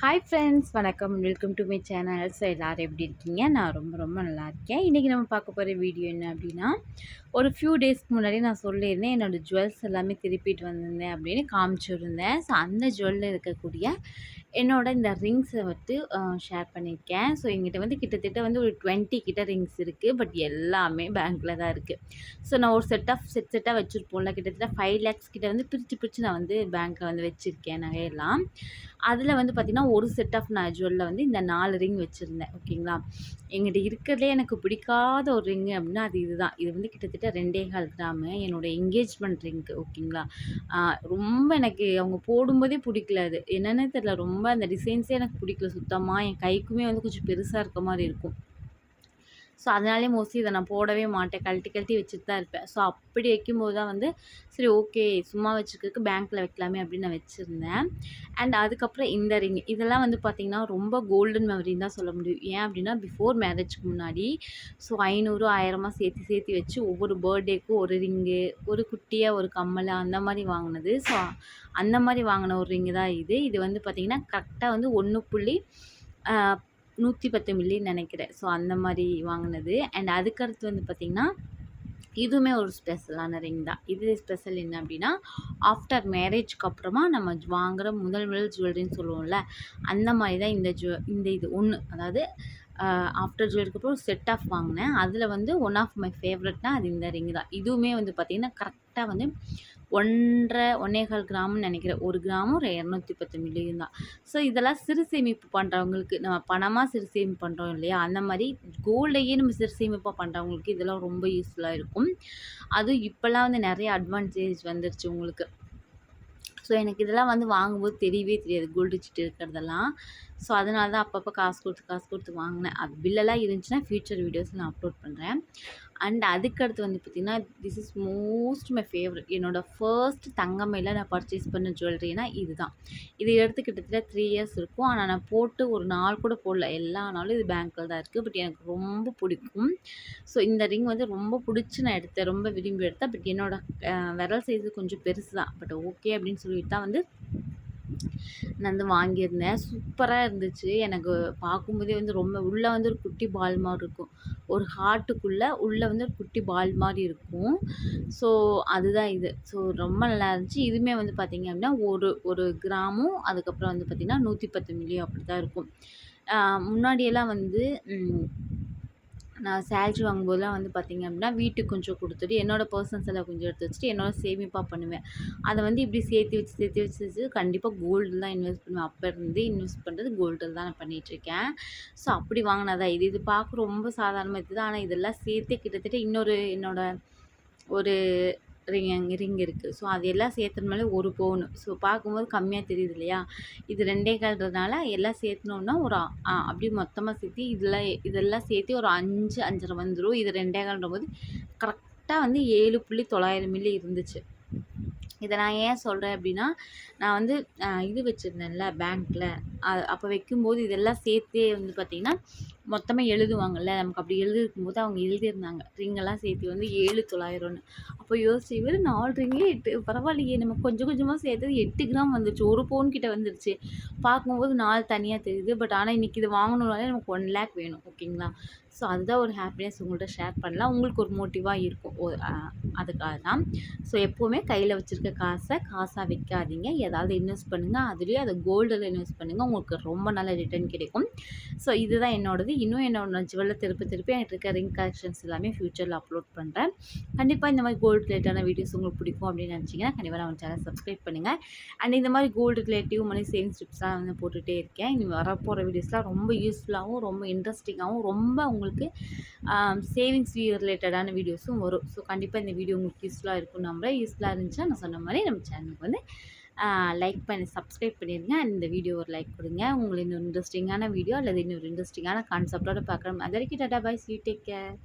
Hi friends, வணக்கம். Welcome to my channel. So எல்லோரும் எப்படி இருக்கீங்க? நான் ரொம்ப ரொம்ப நல்லா இருக்கேன். இன்றைக்கி நம்ம பார்க்க போகிற வீடியோ என்ன அப்படின்னா, ஒரு ஃபியூ டேஸ்க்கு முன்னாடி நான் சொல்லியிருந்தேன் என்னோடய ஜுவல்ஸ் எல்லாமே திருப்பிட்டு வந்திருந்தேன் அப்படின்னு காமிச்சிருந்தேன். ஸோ அந்த ஜுவல்லில் இருக்கக்கூடிய இந்த ரிங்ஸை ஷேர் பண்ணியிருக்கேன். ஸோ எங்கிட்ட கிட்டத்தட்ட ஒரு 20 கிட்ட ரிங்ஸ் இருக்குது. பட் எல்லாமே பேங்க்கில் தான் இருக்குது. ஸோ நான் ஒரு செட்டாக வச்சுருப்போம்ல, கிட்டத்தட்ட 5 lakhs கிட்ட பிரித்து நான் பேங்க்கில் வச்சுருக்கேன் நகையெல்லாம். அதில் பார்த்திங்கன்னா ஒரு செட் ஆஃப் நான் ஜுவலில் இந்த 4 ரிங் வச்சுருந்தேன். ஓகேங்களா, எங்கிட்ட இருக்கிறதுலே எனக்கு பிடிக்காத ஒரு ரிங்கு அப்படின்னா அது இதுதான். இது கிட்டத்தட்ட 2.25 கிராமு என்னோடய என்கேஜ்மெண்ட் ரிங்கு. ஓகேங்களா, ரொம்ப எனக்கு அவங்க போடும்போதே பிடிக்கல. அது என்னென்னே தெரில, ரொம்ப அந்த டிசைன்ஸே எனக்கு பிடிக்கல சுத்தமாக. என் கைக்குமே கொஞ்சம் பெருசாக இருக்க மாதிரி இருக்கும். ஸோ அதனாலே மோஸ்ட்லி இதை நான் போடவே மாட்டேன். கழட்டி வச்சுட்டு தான் இருப்பேன். ஸோ அப்படி வைக்கும்போது தான் சரி ஓகே சும்மா வச்சுக்கிறதுக்கு பேங்க்கில் வைக்கலாமே அப்படின்னு நான் வச்சுருந்தேன். அண்ட் அதுக்கப்புறம் இந்த ரிங் இதெல்லாம் பார்த்திங்கன்னா ரொம்ப கோல்டன் மெமரின்னு தான் சொல்ல முடியும். ஏன் அப்படின்னா பிஃபோர் மேரேஜ்க்கு முன்னாடி ஸோ 500 1000 சேர்த்து வச்சு ஒவ்வொரு பர்த்டேக்கும் ஒரு ரிங்கு, ஒரு குட்டியாக ஒரு கம்மல் அந்த மாதிரி வாங்கினது. ஸோ அந்த மாதிரி வாங்கின ஒரு ரிங்கு தான் இது. இது பார்த்திங்கன்னா கரெக்டாக 110 மில்லின்னு நினைக்கிறேன். ஸோ அந்த மாதிரி வாங்கினது. அண்ட் அதுக்கடுத்து பார்த்திங்கன்னா இதுவுமே ஒரு ஸ்பெஷலான ரிங் தான். இது ஸ்பெஷல் என்ன அப்படின்னா, ஆஃப்டர் மேரேஜ்க்கு அப்புறமா நம்ம வாங்குகிற முதல் ஜுவல்லரின்னு சொல்லுவோம்ல, அந்த மாதிரி தான் இது ஒன்று. அதாவது ஆஃப்டர் ஜுவல்லரிக்கு அப்புறம் செட் ஆஃப் வாங்கினேன். அதில் ஒன் ஆஃப் மை ஃபேவரட்னா அது இந்த ரிங் தான். இதுவுமே பார்த்திங்கன்னா கரெக்டாக 1.5 கிராம்னு நினைக்கிறேன். 1 கிராமும் ஒரு 210 மில்லியும் தான். ஸோ இதெல்லாம் சிறு சேமிப்பு பண்ணுறவங்களுக்கு, நம்ம பணமாக சிறு சேமிப்பு பண்ணுறோம் இல்லையா, அந்த மாதிரி கோல்டையே நம்ம சிறு சேமிப்பாக பண்ணுறவங்களுக்கு இதெல்லாம் ரொம்ப யூஸ்ஃபுல்லாக இருக்கும். அதுவும் இப்போல்லாம் நிறைய அட்வான்டேஜ் வந்துருச்சு உங்களுக்கு. ஸோ எனக்கு இதெல்லாம் வாங்கும்போது தெரியவே தெரியாது, கோல்டு வச்சுட்டு இருக்கிறதெல்லாம். ஸோ அதனால தான் அப்பப்போ காசு கொடுத்து வாங்கினேன். அது பில்லெல்லாம் இருந்துச்சுன்னா ஃப்யூச்சர் வீடியோஸ் நான் அப்லோட் பண்ணுறேன். அண்ட் அதுக்கடுத்து பார்த்திங்கன்னா this is most my favourite. என்னோடய ஃபர்ஸ்ட் தங்கமையில் நான் பர்ச்சேஸ் பண்ண ஜுவல்லரினா இது தான். இது எடுத்து கிட்டத்தட்ட 3 years இருக்கும். ஆனால் நான் போட்டு ஒரு நாள் கூட போடல. எல்லா நாளும் இது பேங்க்கில் தான் இருக்குது. பட் எனக்கு ரொம்ப பிடிக்கும். ஸோ இந்த ரிங் ரொம்ப பிடிச்சி நான் எடுத்தேன், ரொம்ப விரும்பி எடுத்தேன். பட் என்னோடய விரல் சைஸு கொஞ்சம் பெருசு தான். பட் ஓகே அப்படின்னு சொல்லிட்டு தான் நான் வாங்கியிருந்தேன். சூப்பராக இருந்துச்சு. எனக்கு பார்க்கும்போதே ரொம்ப உள்ளே ஒரு குட்டி பால் மாதிரி இருக்கும். ஒரு ஹார்ட்டுக்குள்ளே உள்ளே ஒரு குட்டி பால் மாதிரி இருக்கும். ஸோ அதுதான் இது. ஸோ ரொம்ப நல்லா இருந்துச்சு. இதுவுமே பார்த்திங்க அப்படின்னா ஒரு கிராமும் அதுக்கப்புறம் பார்த்திங்கன்னா 110 மில்லியும் அப்படி தான் இருக்கும். முன்னாடியெல்லாம் நான் சேலரி வாங்கும்போதெல்லாம் பார்த்திங்க அப்படின்னா வீட்டுக்கு கொஞ்சம் கொடுத்துட்டு என்னோடய பர்சனல் செலவு கொஞ்சம் எடுத்து வச்சுட்டு என்னோட சேமிப்பாக பண்ணுவேன். அதை இப்படி சேர்த்து வச்சு கண்டிப்பாக கோல்டில் தான் இன்வெஸ்ட் பண்ணுவேன். அப்போ இருந்து இன்வெஸ்ட் பண்ணுறது கோல்டில் தான் நான் பண்ணிகிட்ருக்கேன். ஸோ அப்படி வாங்கினதா இது பார்க்க ரொம்ப சாதாரணமாக இருக்குது. ஆனால் இதெல்லாம் சேர்த்தே கிட்டத்தட்ட என்னோட ஒரு ரிங் இருக்குது. ஸோ அது எல்லாம் சேர்த்துனாலே 1 பவுன். ஸோ பார்க்கும்போது கம்மியாக தெரியுது இல்லையா, இது 2.25 எல்லாம் சேர்த்துனோன்னா ஒரு அப்படியே மொத்தமாக சேர்த்து இதெல்லாம் சேர்த்து ஒரு 5 5.5 வந்துடும். இது 2.25 கரெக்டாக 7.9 மில்லி இருந்துச்சு. இதை நான் ஏன் சொல்கிறேன் அப்படின்னா, நான் இது வச்சுருந்தேன்ல பேங்க்கில், அப்போ வைக்கும்போது இதெல்லாம் சேர்த்தே பார்த்திங்கன்னா மொத்தமாக எழுதுவாங்கள்ல, நமக்கு அப்படி எழுதிருக்கும்போது அவங்க எழுதியிருந்தாங்க ரிங்கெல்லாம் சேர்த்து 7.900ன்னு. அப்போ யோசிச்சு இவர் 4 ரிங்கே 8 பரவாயில்லையே, நம்ம கொஞ்சம் கொஞ்சமாக சேர்த்தது 8 கிராம் வந்துருச்சு, 1 பவுன் கிட்ட வந்துருச்சு. பார்க்கும்போது 4 தனியாக தெரியுது. பட் ஆனால் இன்றைக்கி இது வாங்கணுன்னாலே நமக்கு 1 lakh வேணும். ஓகேங்களா, ஸோ அதுதான் ஒரு ஹாப்பினஸ் உங்கள்கிட்ட ஷேர் பண்ணலாம். உங்களுக்கு ஒரு மோட்டிவாக இருக்கும். அதுக்காக தான். ஸோ எப்போவுமே கையில் வச்சுருக்க காசாக வைக்காதீங்க. ஏதாவது இன்வெஸ்ட் பண்ணுங்கள். அதுலேயும் அதை கோல்டில் இன்வெஸ்ட் பண்ணுங்கள். உங்களுக்கு ரொம்ப நல்ல ரிட்டர்ன் கிடைக்கும். ஸோ இதுதான் என்னோடது. இன்னும் என்னோட ஜுவல்லை திருப்பி என்கிட்ட இருக்க ரிங் கலெக்ஷன்ஸ் எல்லாமே ஃப்யூச்சரில் அப்லோட் பண்ணுறேன். கண்டிப்பாக இந்த மாதிரி கோல்டு ரிலேட்டடான வீடியோஸ் உங்களுக்கு பிடிக்கும் அப்படின்னு நினச்சிங்கன்னா கண்டிப்பாக நம்ம சேனல் சப்ஸ்கிரைப் பண்ணுங்கள். அண்ட் இந்த மாதிரி கோல்டு ரிலேட்டிவ் மணி சேவிங்ஸ் டிப்ஸ்லாம் போட்டுகிட்டே இருக்கேன். இனி வரப்போகிற வீடியோஸ்லாம் ரொம்ப யூஸ்ஃபுல்லாகவும் ரொம்ப இன்ட்ரெஸ்டிங்காகவும் ரொம்ப உங்களுக்கு சேவிங்ஸ் ரிலேட்டடான வீடியோஸும் வரும். ஸோ கண்டிப்பாக இந்த வீடியோ உங்களுக்கு யூஸ்ஃபுல்லாக இருக்கும் நம்புறேன். யூஸ்ஃபுல்லாக இருந்துச்சுன்னா நான் சொன்ன மாதிரி நம்ம சேனலுக்கு லைக் பண்ணி சப்ஸ்கிரைப் பண்ணிடுங்க. அண்ட் இந்த வீடியோ ஒரு லைக் கொடுங்க. உங்களுக்கு இன்னொரு இன்ட்ரெஸ்டிங்கான வீடியோ அல்லது இன்னொரு இன்ட்ரெஸ்டிங்கான கான்செப்டோட பார்க்குறோம். அது வரைக்கும் டாடா பாய், சி யூ டேக் கேர்.